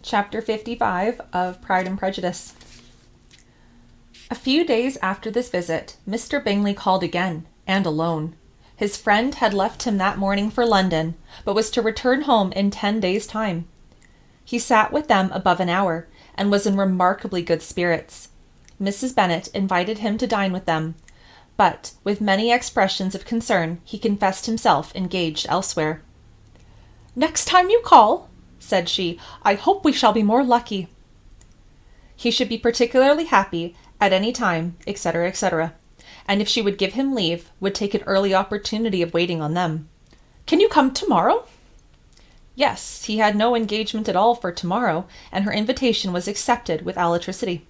Chapter 55 of Pride and Prejudice. A few days after this visit, Mr. Bingley called again, and alone. His friend had left him that morning for London, but was to return home in 10 days' time. He sat with them above an hour, and was in remarkably good spirits. Mrs. Bennet invited him to dine with them, but, with many expressions of concern, he confessed himself engaged elsewhere. "Next time you call," said she, "I hope we shall be more lucky." He should be particularly happy at any time, etc., etc., and if she would give him leave, would take an early opportunity of waiting on them. "Can you come tomorrow?" Yes, he had no engagement at all for tomorrow, and her invitation was accepted with alacrity.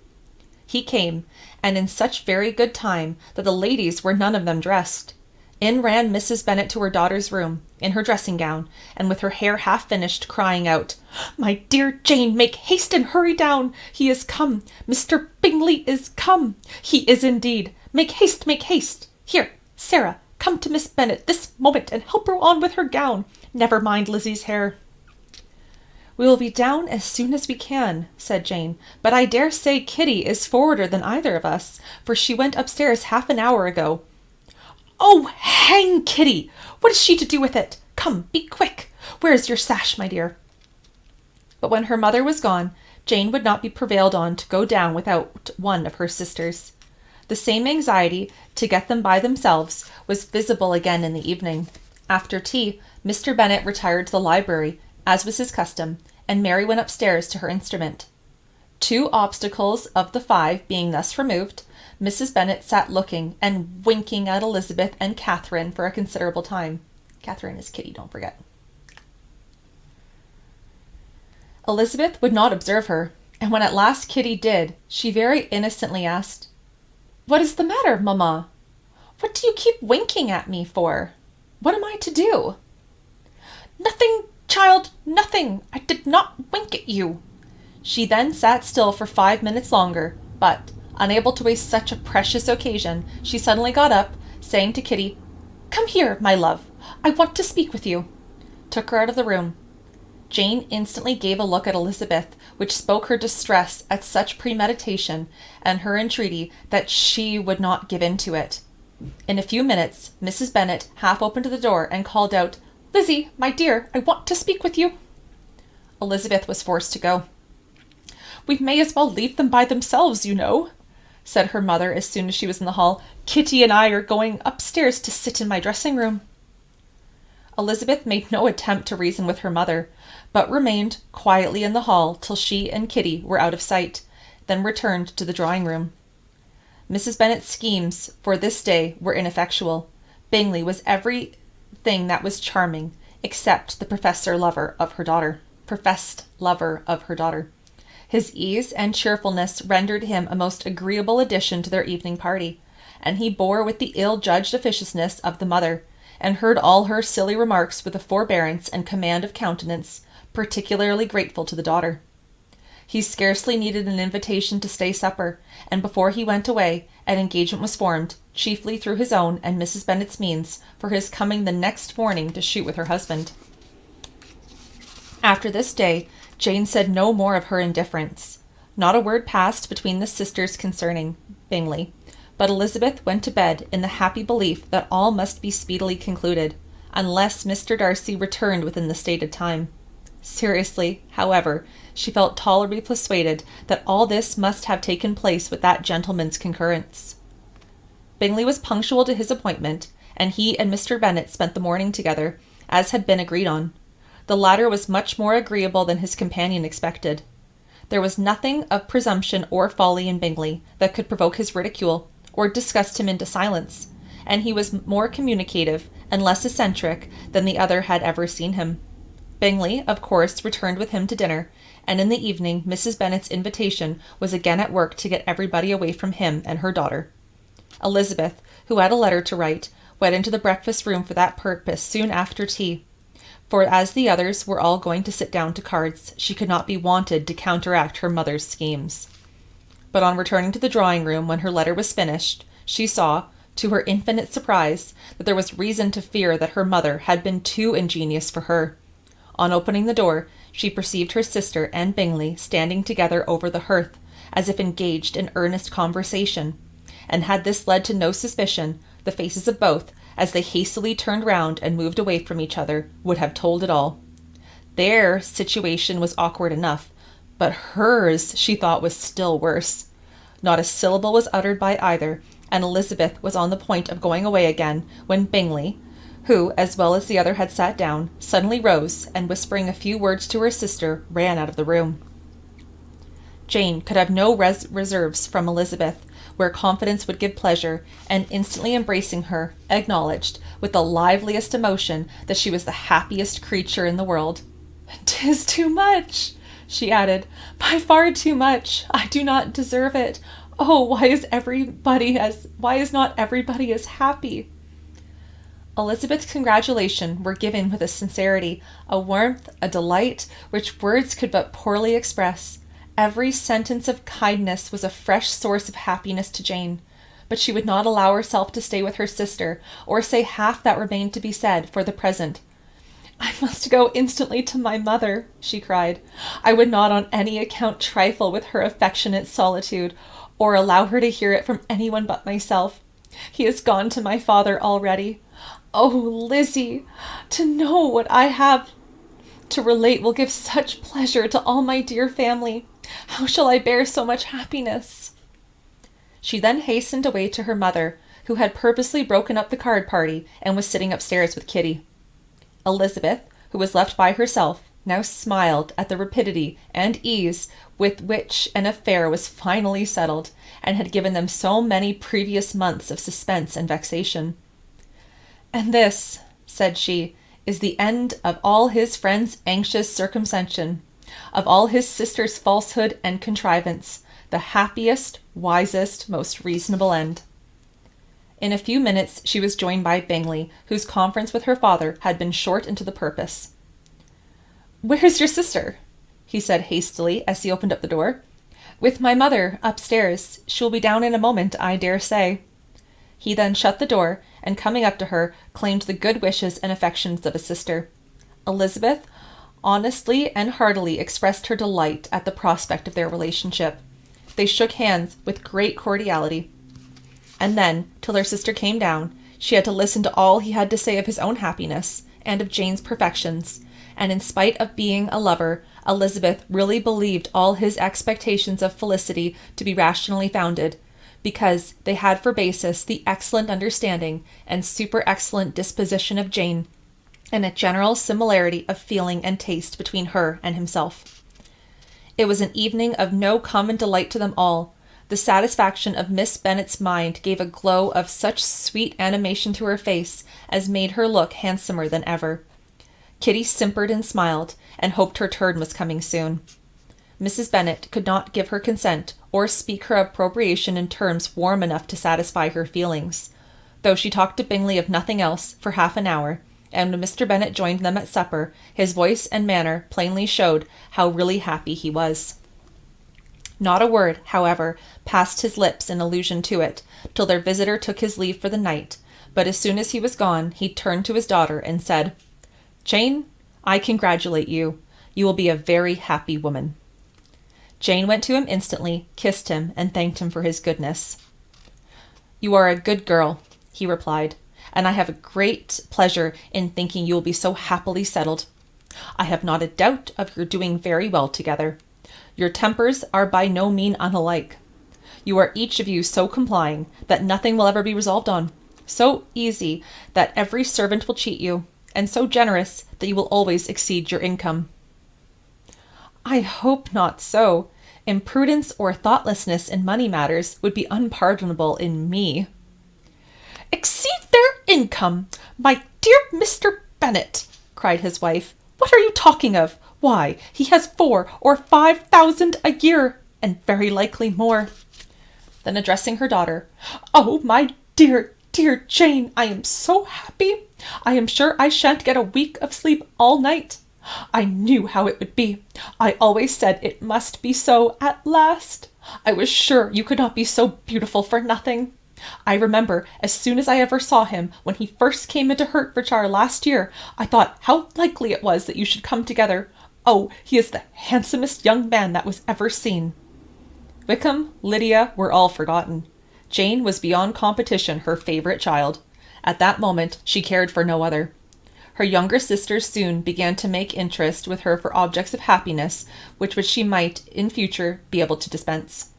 He came, and in such very good time that the ladies were none of them dressed. In ran Mrs. Bennet to her daughter's room, in her dressing gown, and with her hair half finished, crying out, "My dear Jane, make haste and hurry down. He is come. Mr. Bingley is come. He is indeed. Make haste, make haste. Here, Sarah, come to Miss Bennet this moment and help her on with her gown. Never mind Lizzie's hair." "We will be down as soon as we can," said Jane, "but I dare say Kitty is forwarder than either of us, for she went upstairs half an hour ago." "Oh, hang Kitty! What is she to do with it? Come, be quick. Where is your sash, my dear?" But when her mother was gone, Jane would not be prevailed on to go down without one of her sisters. The same anxiety to get them by themselves was visible again in the evening. After tea, Mr. Bennet retired to the library, as was his custom, and Mary went upstairs to her instrument. 2 obstacles of the 5 being thus removed, Mrs. Bennet sat looking and winking at Elizabeth and Catherine for a considerable time. Catherine is Kitty, don't forget. Elizabeth would not observe her, and when at last Kitty did, she very innocently asked, "What is the matter, mamma? What do you keep winking at me for? What am I to do?" "Nothing, child, nothing. I did not wink at you." She then sat still for 5 minutes longer, but, unable to waste such a precious occasion, she suddenly got up, saying to Kitty, "Come here, my love. I want to speak with you," took her out of the room. Jane instantly gave a look at Elizabeth, which spoke her distress at such premeditation, and her entreaty that she would not give in to it. In a few minutes, Mrs. Bennet half opened the door and called out, "Lizzie, my dear, I want to speak with you." Elizabeth was forced to go. "We may as well leave them by themselves, you know," said her mother as soon as she was in the hall. "Kitty and I are going upstairs to sit in my dressing room." Elizabeth made no attempt to reason with her mother, but remained quietly in the hall till she and Kitty were out of sight, then returned to the drawing room. Mrs. Bennet's schemes for this day were ineffectual. Bingley was everything that was charming, except the professed lover of her daughter. His ease and cheerfulness rendered him a most agreeable addition to their evening party, and he bore with the ill-judged officiousness of the mother, and heard all her silly remarks with a forbearance and command of countenance particularly grateful to the daughter. He scarcely needed an invitation to stay supper, and before he went away, an engagement was formed, chiefly through his own and Mrs. Bennet's means, for his coming the next morning to shoot with her husband. After this day, Jane said no more of her indifference. Not a word passed between the sisters concerning Bingley, but Elizabeth went to bed in the happy belief that all must be speedily concluded, unless Mr. Darcy returned within the stated time. Seriously, however, she felt tolerably persuaded that all this must have taken place with that gentleman's concurrence. Bingley was punctual to his appointment, and he and Mr. Bennet spent the morning together, as had been agreed on. The latter was much more agreeable than his companion expected. There was nothing of presumption or folly in Bingley that could provoke his ridicule, or disgust him into silence, and he was more communicative and less eccentric than the other had ever seen him. Bingley, of course, returned with him to dinner, and in the evening Mrs. Bennet's invitation was again at work to get everybody away from him and her daughter. Elizabeth, who had a letter to write, went into the breakfast room for that purpose soon after tea, for as the others were all going to sit down to cards, she could not be wanted to counteract her mother's schemes. But on returning to the drawing-room when her letter was finished, she saw, to her infinite surprise, that there was reason to fear that her mother had been too ingenious for her. On opening the door, she perceived her sister and Bingley standing together over the hearth, as if engaged in earnest conversation, and had this led to no suspicion, the faces of both, as they hastily turned round and moved away from each other, would have told it all. Their situation was awkward enough, but hers, she thought, was still worse. Not a syllable was uttered by either, and Elizabeth was on the point of going away again, when Bingley, who, as well as the other had sat down, suddenly rose, and whispering a few words to her sister, ran out of the room. Jane could have no reserves from Elizabeth, where confidence would give pleasure, and instantly embracing her, acknowledged, with the liveliest emotion, that she was the happiest creature in the world. "'Tis too much," she added, "by far too much. I do not deserve it. Oh, why is not everybody as happy?" Elizabeth's congratulations were given with a sincerity, a warmth, a delight, which words could but poorly express. Every sentence of kindness was a fresh source of happiness to Jane, but she would not allow herself to stay with her sister, or say half that remained to be said for the present. "I must go instantly to my mother," she cried. "I would not on any account trifle with her affectionate solitude, or allow her to hear it from anyone but myself. He has gone to my father already. Oh, Lizzie, to know what I have to relate will give such pleasure to all my dear family. How shall I bear so much happiness?" She then hastened away to her mother, who had purposely broken up the card party and was sitting upstairs with Kitty. Elizabeth, who was left by herself, now smiled at the rapidity and ease with which an affair was finally settled, and had given them so many previous months of suspense and vexation. "And this," said she, "is the end of all his friend's anxious circumspection, of all his sister's falsehood and contrivance, the happiest, wisest, most reasonable end." In a few minutes she was joined by Bingley, whose conference with her father had been short and to the purpose. "Where's your sister?" he said hastily as he opened up the door. "With my mother, upstairs. She will be down in a moment, I dare say." He then shut the door, and coming up to her, claimed the good wishes and affections of a sister. Elizabeth honestly and heartily expressed her delight at the prospect of their relationship. They shook hands with great cordiality, and then, till her sister came down, she had to listen to all he had to say of his own happiness, and of Jane's perfections, and in spite of being a lover, Elizabeth really believed all his expectations of felicity to be rationally founded, because they had for basis the excellent understanding and super-excellent disposition of Jane, and a general similarity of feeling and taste between her and himself. It was an evening of no common delight to them all. The satisfaction of Miss Bennet's mind gave a glow of such sweet animation to her face as made her look handsomer than ever. Kitty simpered and smiled, and hoped her turn was coming soon. Mrs. Bennet could not give her consent, or speak her approbation in terms warm enough to satisfy her feelings, though she talked to Bingley of nothing else for half an hour, and when Mr. Bennet joined them at supper, his voice and manner plainly showed how really happy he was. Not a word, however, passed his lips in allusion to it, till their visitor took his leave for the night, but as soon as he was gone, he turned to his daughter and said, "Jane, I congratulate you. You will be a very happy woman." Jane went to him instantly, kissed him, and thanked him for his goodness. "You are a good girl," he replied, "and I have a great pleasure in thinking you will be so happily settled. I have not a doubt of your doing very well together. Your tempers are by no means unlike. You are each of you so complying that nothing will ever be resolved on, so easy that every servant will cheat you, and so generous that you will always exceed your income." "I hope not so. Imprudence or thoughtlessness in money matters would be unpardonable in me." "Exceed their income! My dear Mr. Bennet," cried his wife, "what are you talking of? Why, he has 4,000 or 5,000 a year, and very likely more." Then addressing her daughter, "Oh, my dear, dear Jane, I am so happy. I am sure I shan't get a week of sleep all night. I knew how it would be. I always said it must be so at last. I was sure you could not be so beautiful for nothing. I remember as soon as I ever saw him, when he first came into Hertfordshire last year, I thought how likely it was that you should come together. Oh, he is the handsomest young man that was ever seen." Wickham, Lydia were all forgotten. Jane was beyond competition her favourite child. At that moment she cared for no other. Her younger sisters soon began to make interest with her for objects of happiness which she might in future be able to dispense.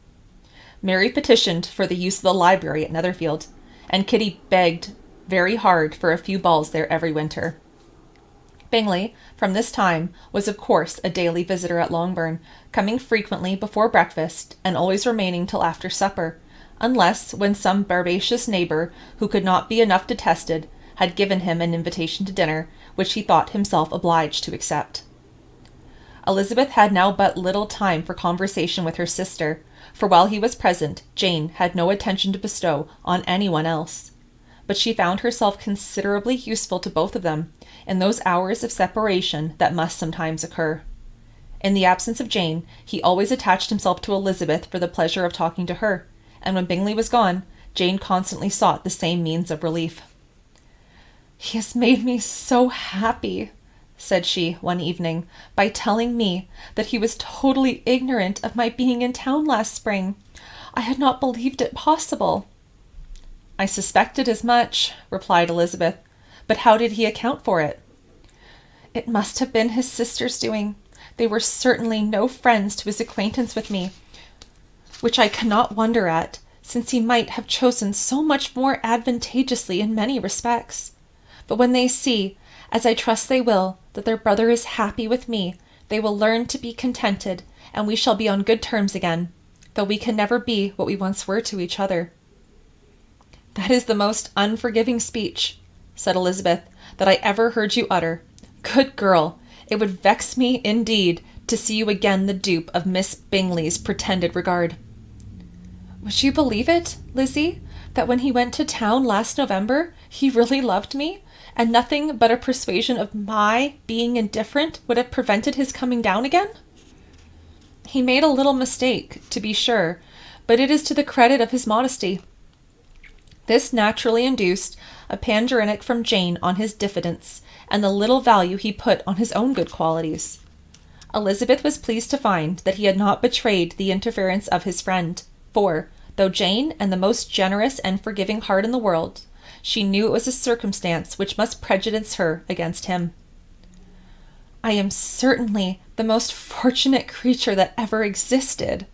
Mary petitioned for the use of the library at Netherfield, and Kitty begged very hard for a few balls there every winter. Bingley, from this time, was of course a daily visitor at Longbourn, coming frequently before breakfast, and always remaining till after supper, unless when some barbacious neighbour, who could not be enough detested, had given him an invitation to dinner, which he thought himself obliged to accept. Elizabeth had now but little time for conversation with her sister, for while he was present, Jane had no attention to bestow on anyone else. But she found herself considerably useful to both of them in those hours of separation that must sometimes occur. In the absence of Jane, he always attached himself to Elizabeth for the pleasure of talking to her, and when Bingley was gone, Jane constantly sought the same means of relief. "He has made me so happy," said she one evening, "by telling me that he was totally ignorant of my being in town last spring. I had not believed it possible." "I suspected as much," replied Elizabeth, "but how did he account for it?" "It must have been his sister's doing. They were certainly no friends to his acquaintance with me, which I cannot wonder at, since he might have chosen so much more advantageously in many respects. But when they see, as I trust they will, that their brother is happy with me, they will learn to be contented, and we shall be on good terms again, though we can never be what we once were to each other." "That is the most unforgiving speech," said Elizabeth, "that I ever heard you utter. Good girl, it would vex me, indeed, to see you again the dupe of Miss Bingley's pretended regard." "Would you believe it, Lizzie, that when he went to town last November, he really loved me, and nothing but a persuasion of my being indifferent would have prevented his coming down again? He made a little mistake, to be sure, but it is to the credit of his modesty." This naturally induced a panegyric from Jane on his diffidence, and the little value he put on his own good qualities. Elizabeth was pleased to find that he had not betrayed the interference of his friend, for, though Jane had the most generous and forgiving heart in the world, she knew it was a circumstance which must prejudice her against him. "I am certainly the most fortunate creature that ever existed,"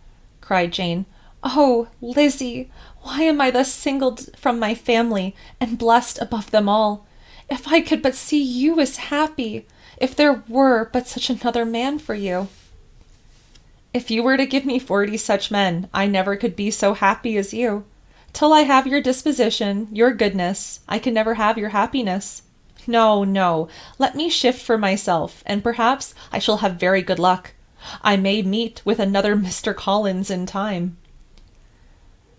cried Jane. "Oh, Lizzie, why am I thus singled from my family and blessed above them all? If I could but see you as happy, if there were but such another man for you." "If you were to give me 40 such men, I never could be so happy as you. Till I have your disposition, your goodness, I can never have your happiness. No, no, let me shift for myself, and perhaps I shall have very good luck. I may meet with another Mr. Collins in time."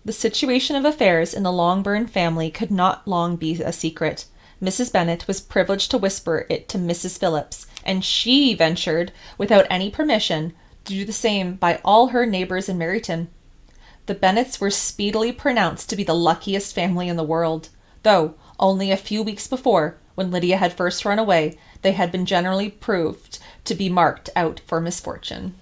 The situation of affairs in the Longbourn family could not long be a secret. Mrs. Bennet was privileged to whisper it to Mrs. Phillips, and she ventured, without any permission, to do the same by all her neighbours in Meryton. The Bennets were speedily pronounced to be the luckiest family in the world, though only a few weeks before, when Lydia had first run away, they had been generally proved to be marked out for misfortune.